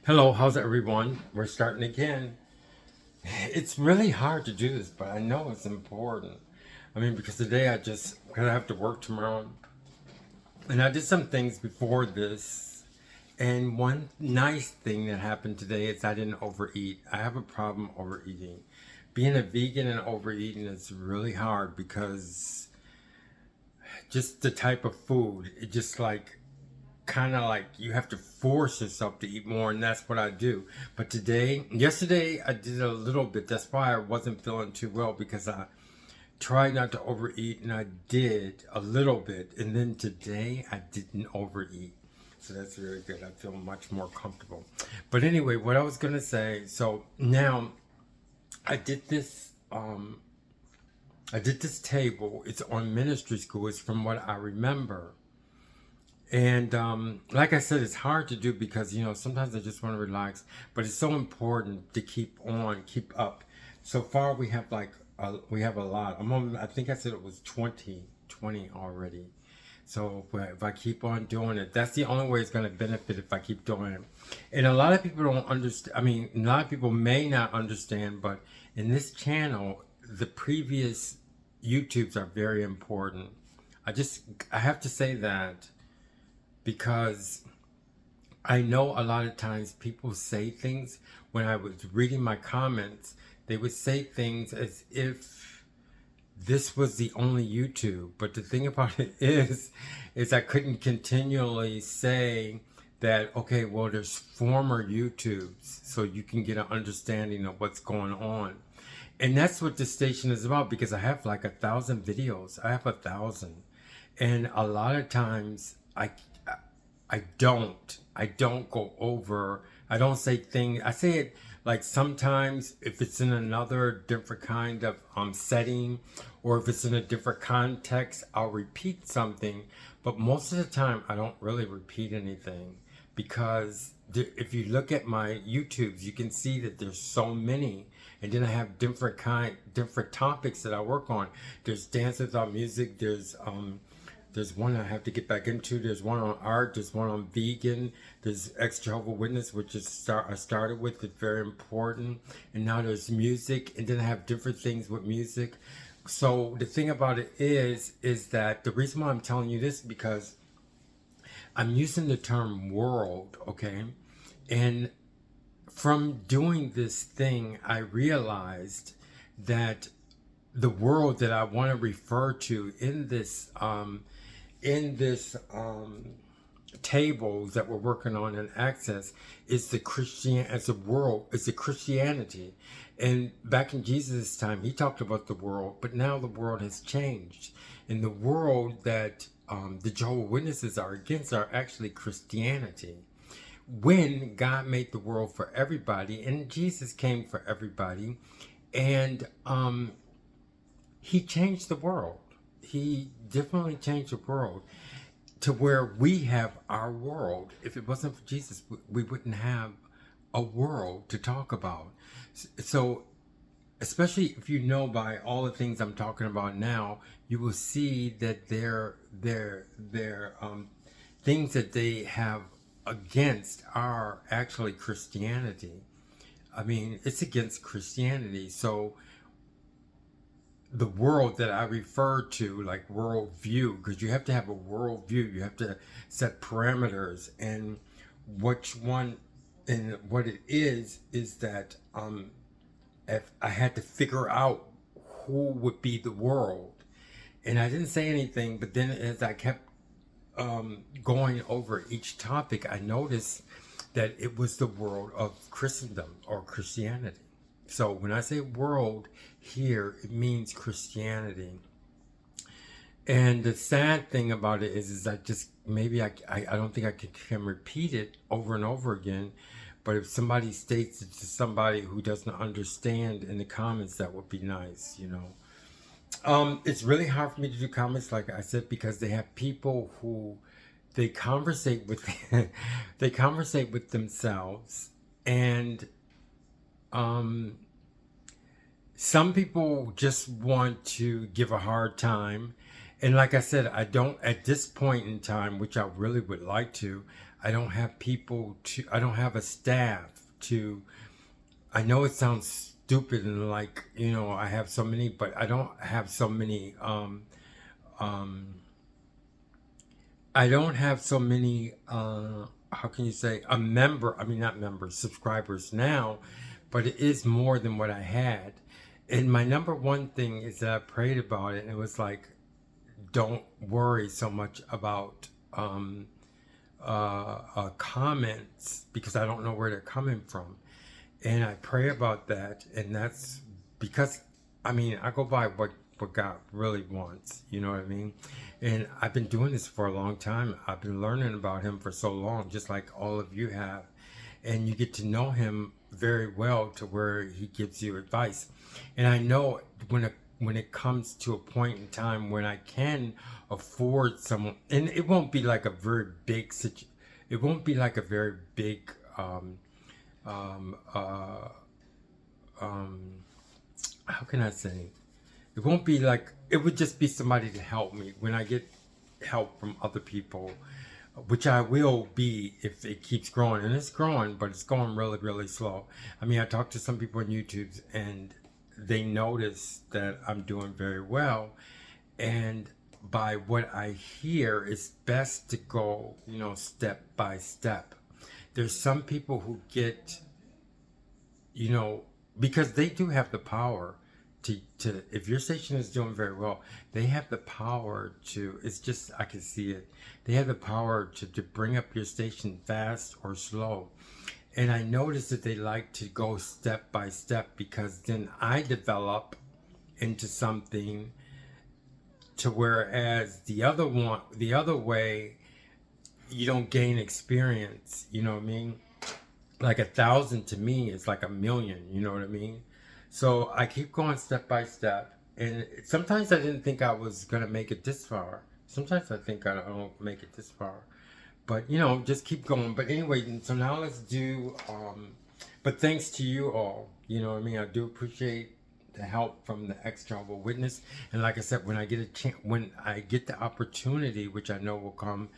Hello, how's everyone? We're starting again. It's really hard to do this, but I know it's important. I mean, because today because I have to work tomorrow, and I did some things before this. And one nice thing that happened today is I didn't overeat. I have a problem overeating. Being a vegan and overeating is really hard because just the type of food, it just like kind of like you have to force yourself to eat more, and that's what I do. But yesterday I did a little bit. That's why I wasn't feeling too well, because I tried not to overeat, and I did a little bit. And then today I didn't overeat, so that's very good. I feel much more comfortable. But anyway, what I was gonna say, so now I did this I did this table. It's on ministry school. It's from what I remember. And like I said, it's hard to do because, sometimes I just want to relax, but it's so important to keep up. So far, we have a lot. I think I said it was 20 already. So if I keep on doing it, that's the only way it's going to benefit, if I keep doing it. And a lot of people don't understand. I mean, a lot of people may not understand, but in this channel, the previous YouTubes are very important. I have to say that, because I know a lot of times people say things. When I was reading my comments, they would say things as if this was the only YouTube. But the thing about it is I couldn't continually say that, okay, well, there's former YouTubes, so you can get an understanding of what's going on. And that's what this station is about, because I have like 1,000 videos. I have 1,000. And a lot of times I don't go over, I don't say things, I say it like sometimes if it's in another different kind of setting, or if it's in a different context, I'll repeat something. But most of the time I don't really repeat anything, because if you look at my YouTubes, you can see that there's so many. And then I have different topics that I work on. There's dance without music, there's one I have to get back into. There's one on art. There's one on vegan. There's Ex-Jehovah Witness, which I started with. It's very important. And now there's music. And then I have different things with music. So the thing about it is that the reason why I'm telling you this, because I'm using the term world, okay? And from doing this thing, I realized that the world that I want to refer to in this tables that we're working on in Access is the Christianity. And back in Jesus' time, he talked about the world, but now the world has changed. And the world that the Jehovah's Witnesses are against are actually Christianity. When God made the world for everybody, and Jesus came for everybody, and he changed the world. He definitely changed the world to where we have our world. If it wasn't for Jesus, we wouldn't have a world to talk about. So, especially if you know by all the things I'm talking about now, you will see that they're things that they have against are actually Christianity. I mean, it's against Christianity. So the world that I refer to, like worldview, because you have to have a worldview, you have to set parameters, and which one, and what it is that if I had to figure out who would be the world, and I didn't say anything, but then as I kept going over each topic, I noticed that it was the world of Christendom or Christianity. So when I say world here, it means Christianity. And the sad thing about it is I just, maybe I don't think I can repeat it over and over again. But if somebody states it to somebody who doesn't understand in the comments, that would be nice, It's really hard for me to do comments, like I said, because they have people who they conversate with, they conversate with themselves, and some people just want to give a hard time. And like I said, I don't, at this point in time, which I really would like to, I don't have people to, I don't have a staff to, I know it sounds stupid and like, you know, I have so many, but I don't have so many, um, I don't have so many, how can you say, a member, I mean, not members, subscribers now, but it is more than what I had. And my number one thing is that I prayed about it, and it was like, don't worry so much about comments because I don't know where they're coming from. And I pray about that, and that's because, I mean, I go by what God really wants, you know what I mean? And I've been doing this for a long time. I've been learning about Him for so long, just like all of you have. And you get to know Him very well to where He gives you advice. And I know when it comes to a point in time when I can afford someone, and it won't be like a very big it won't be like a very big um, uh, how can I say? It won't be like, it would just be somebody to help me when I get help from other people, which I will be if it keeps growing. And it's growing, but it's going really, really slow. I mean, I talked to some people on YouTube and they notice that I'm doing very well. And by what I hear, it's best to go, you know, step by step. There's some people who get, you know, because they do have the power to if your station is doing very well, they have the power to, it's just, I can see it. They have the power to bring up your station fast or slow. And I noticed that they like to go step by step because then I develop into something to whereas the other way, you don't gain experience, you know what I mean? Like 1,000 to me is like 1,000,000, you know what I mean? So I keep going step by step, and sometimes I didn't think I was gonna make it this far. Sometimes I think I don't make it this far, but you know, just keep going. But anyway, so now let's do. But thanks to you all, you know what I mean. I do appreciate the help from the Ex-jehovah Witness, and like I said, when I get a chance, when I get the opportunity, which I know will come,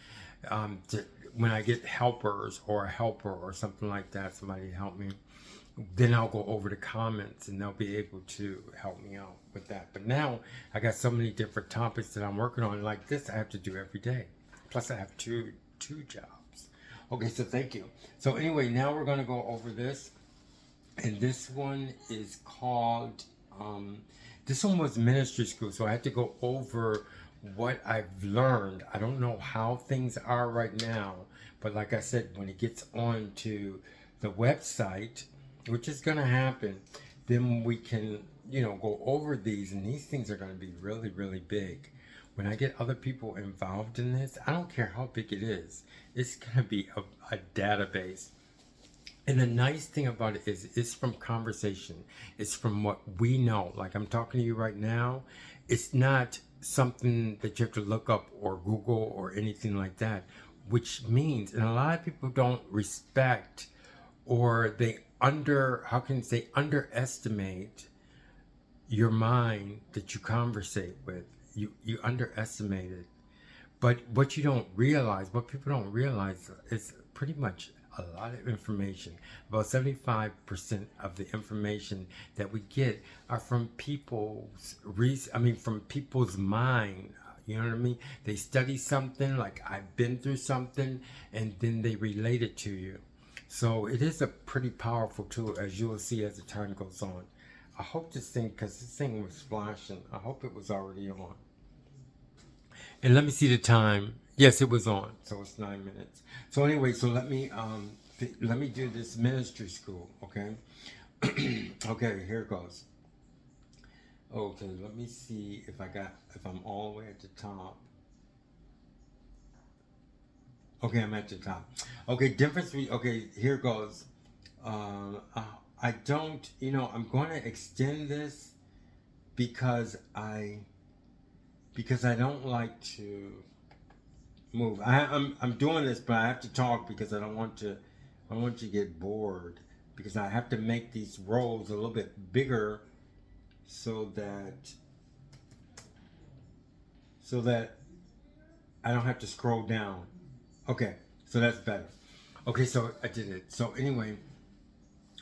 to when I get helpers or a helper or something like that, somebody to help me, then I'll go over the comments and they'll be able to help me out with that. But now I got so many different topics that I'm working on. Like this, I have to do every day. Plus, I have two jobs. Okay, so thank you. So anyway, now we're gonna go over this, and this one is called. This one was ministry school, so I had to go over what I've learned. I don't know how things are right now, but like I said, when it gets on to the website, which is going to happen, then we can, you know, go over these, and these things are going to be really, really big. When I get other people involved in this, I don't care how big it is, it's going to be a database. And the nice thing about it is it's from conversation. It's from what we know. Like I'm talking to you right now. It's not something that you have to look up or Google or anything like that, which means, and a lot of people don't respect, or they how can you say, underestimate your mind that you conversate with. You underestimate it. But what you don't realize, what people don't realize, is pretty much a lot of information. About 75% of the information that we get are from from people's mind. You know what I mean? They study something, like I've been through something, and then they relate it to you. So it is a pretty powerful tool, as you will see as the time goes on. I hope this thing, because this thing was flashing, I hope it was already on. And let me see the time. Yes, it was on. So it's 9 minutes. So anyway, so let me do this ministry school, okay? Okay, here it goes. Okay, let me see if I'm all the way at the top. Okay, I'm at the top. Okay, okay, here goes. I don't, I'm going to extend this because I don't like to move. I'm doing this, but I have to talk because I don't want you to get bored, because I have to make these roles a little bit bigger so that I don't have to scroll down. Okay, so that's better. Okay, so I did it. So anyway,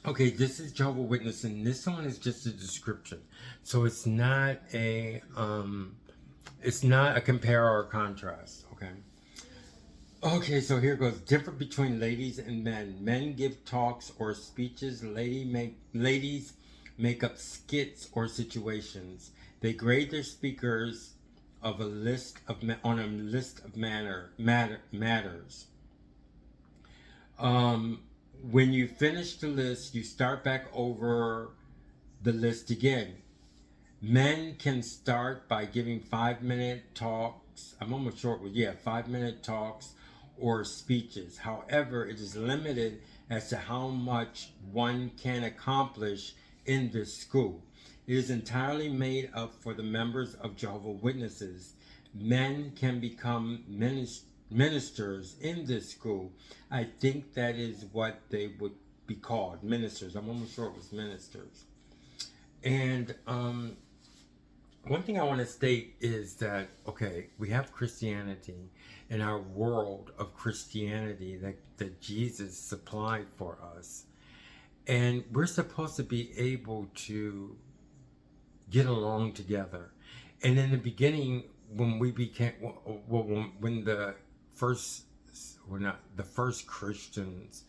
okay, this is Jehovah Witness, and this one is just a description. So it's not a compare or a contrast. Okay. Okay, so here goes. Different between ladies and men. Men give talks or speeches. Ladies make up skits or situations. They grade their speakers of a list of on a list of matters. Um, when you finish the list, you start back over the list again. Men can start by giving 5-minute talks. I'm almost short with, 5-minute talks or speeches. However, it is limited as to how much one can accomplish in this school. It is entirely made up for the members of Jehovah's Witnesses. Men can become ministers in this school. I think that is what they would be called, ministers. I'm almost sure it was ministers. And one thing I want to state is that, okay, we have Christianity in our world of Christianity that Jesus supplied for us. And we're supposed to be able to get along together. And in the beginning, when we became, when the first, well, not the first Christians,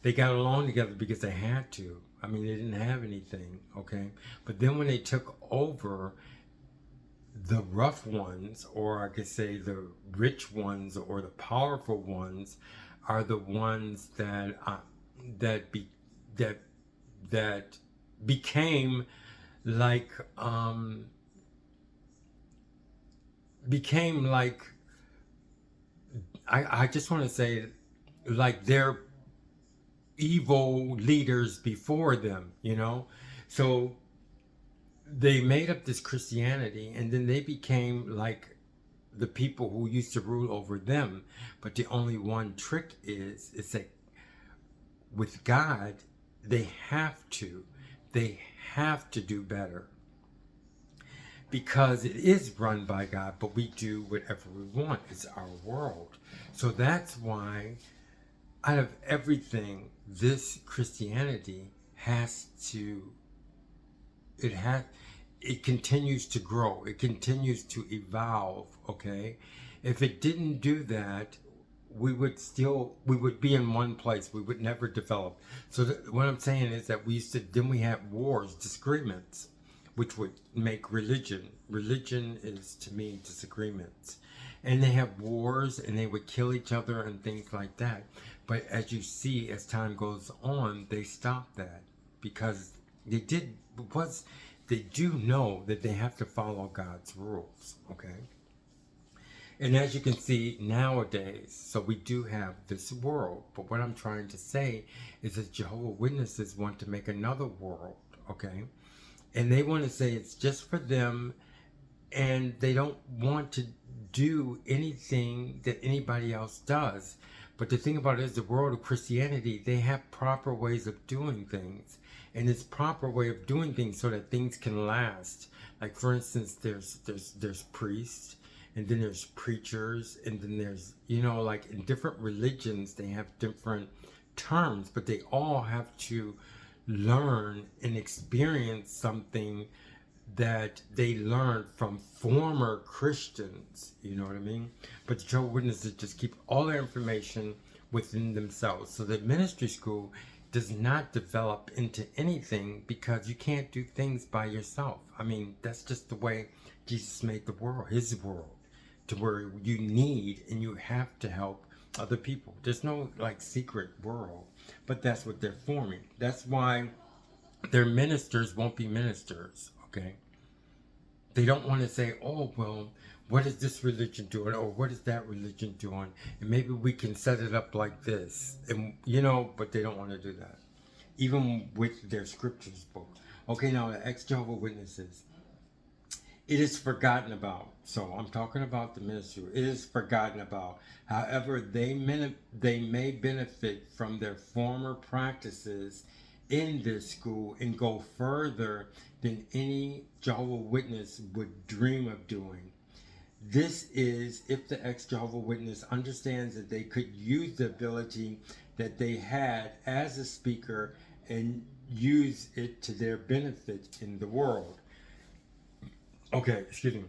they got along together because they had to. I mean, they didn't have anything, okay? But then when they took over, the rough ones, or I could say the rich ones or the powerful ones, are the ones that became like became like I just want to say like their evil leaders before them, you know. So they made up this Christianity, and then they became like the people who used to rule over them. But the only one trick is that with God, they have to do better, because it is run by God, but we do whatever we want. It's our world. So that's why out of everything, this Christianity it continues to grow. It continues to evolve, okay? If it didn't do that, we would be in one place. We would never develop. So what I'm saying is that then we have wars, disagreements, which would make religion. Religion is, to me, disagreements. And they have wars, and they would kill each other and things like that. But as you see, as time goes on, they stop that, because they do know that they have to follow God's rules, okay? And as you can see nowadays, so we do have this world, but what I'm trying to say is that Jehovah's Witnesses want to make another world, okay? And they want to say it's just for them, and they don't want to do anything that anybody else does. But the thing about it is, the world of Christianity, they have proper ways of doing things. And it's proper way of doing things so that things can last. Like, for instance, there's priests, and then there's preachers, and then there's, like in different religions, they have different terms, but they all have to learn and experience something that they learned from former Christians, you know what I mean? But the Jehovah's Witnesses just keep all their information within themselves. So the ministry school does not develop into anything, because you can't do things by yourself. I mean, that's just the way Jesus made the world, his world, to where you need and you have to help other people. There's no like secret world, but that's what they're forming. That's why their ministers won't be ministers, okay? They don't want to say, oh, well, what is this religion doing? Or what is that religion doing? And maybe we can set it up like this. And, but they don't want to do that. Even with their scriptures book. Okay, now the ex-Jehovah Witnesses. It is forgotten about. So I'm talking about the ministry. It is forgotten about. However, they may benefit from their former practices in this school and go further than any Jehovah's Witness would dream of doing. This is if the ex-Jehovah's Witness understands that they could use the ability that they had as a speaker and use it to their benefit in the world. Okay, excuse me.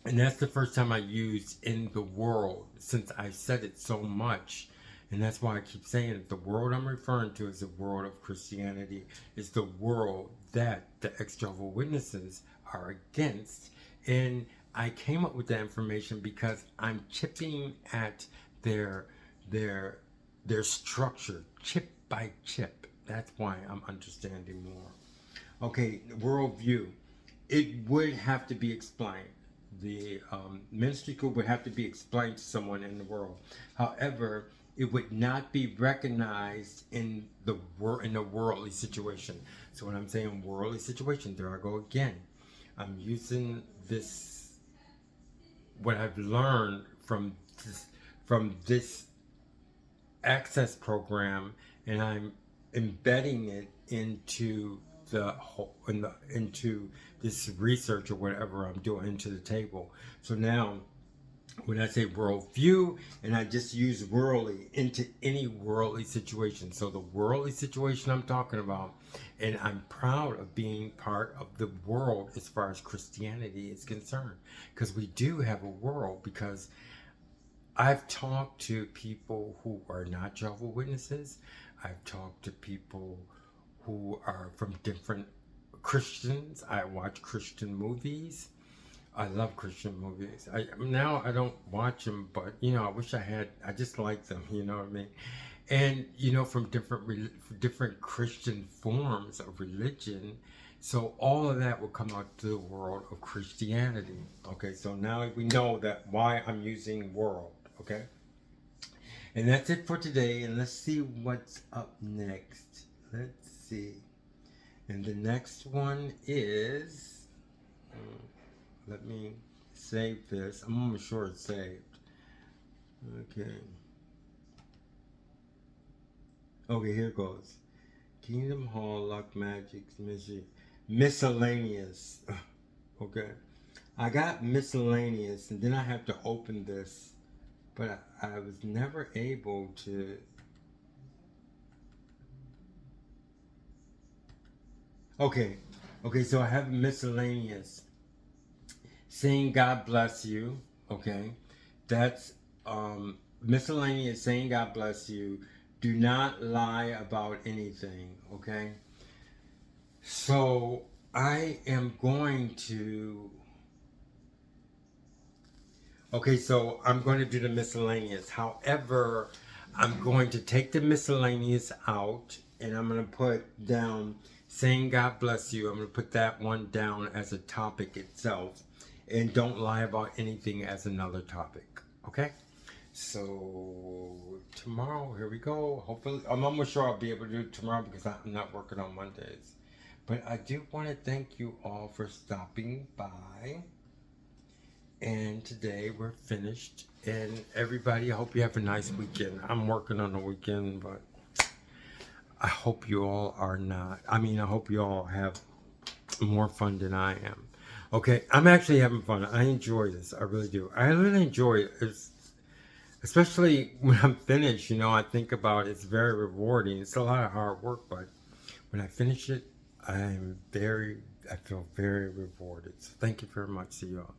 And that's the first time I used in the world, since I said it so much. And that's why I keep saying it. The world I'm referring to is the world of Christianity. Is the world that the ex-Jehovah Witnesses are against. And I came up with that information because I'm chipping at their their their structure, chip by chip. That's why I'm understanding more. Okay, worldview. It would have to be explained. The ministry school would have to be explained to someone in the world. However, it would not be recognized in the worldly situation. So when I'm saying worldly situation, there I go again. I'm using this, what I've learned from this access program, and I'm embedding it into the whole into this research or whatever I'm doing into the table. So now when I say worldview, and I just use worldly into any worldly situation. So the worldly situation I'm talking about, and I'm proud of being part of the world as far as Christianity is concerned, because we do have a world. Because I've talked to people who are not Jehovah's Witnesses. I've talked to people who are from different Christians. I watch Christian movies. I love Christian movies. Now I don't watch them, but I wish I had. I just like them. You know what I mean? And from different Christian forms of religion. So all of that will come out to the world of Christianity. Okay, so now we know that why I'm using world. Okay, and that's it for today. And let's see what's up next. Let's see. And the next one is. Let me save this. I'm almost sure it's saved. Okay. Okay, here goes. Kingdom Hall, Luck Magics, Miscellaneous. Okay. I got miscellaneous, and then I have to open this, but I was never able to. Okay. Okay, so I have miscellaneous. Saying God bless you. Okay. That's miscellaneous, saying God bless you. Do not lie about anything. Okay. So I am going to. Okay, so I'm going to do the miscellaneous. However, I'm going to take the miscellaneous out, and I'm going to put down saying God bless you. I'm going to put that one down as a topic itself, and don't lie about anything as another topic. Okay? So tomorrow, here we go. Hopefully, I'm almost sure I'll be able to do it tomorrow because I'm not working on Mondays. But I do want to thank you all for stopping by. And today we're finished. And everybody, I hope you have a nice weekend. I'm working on the weekend, but I hope you all are not. I hope you all have more fun than I am. Okay, I'm actually having fun. I enjoy this. I really do. I really enjoy it. Especially when I'm finished, I think about it. It's very rewarding. It's a lot of hard work, but when I finish it, I feel very rewarded. So thank you very much. See you all.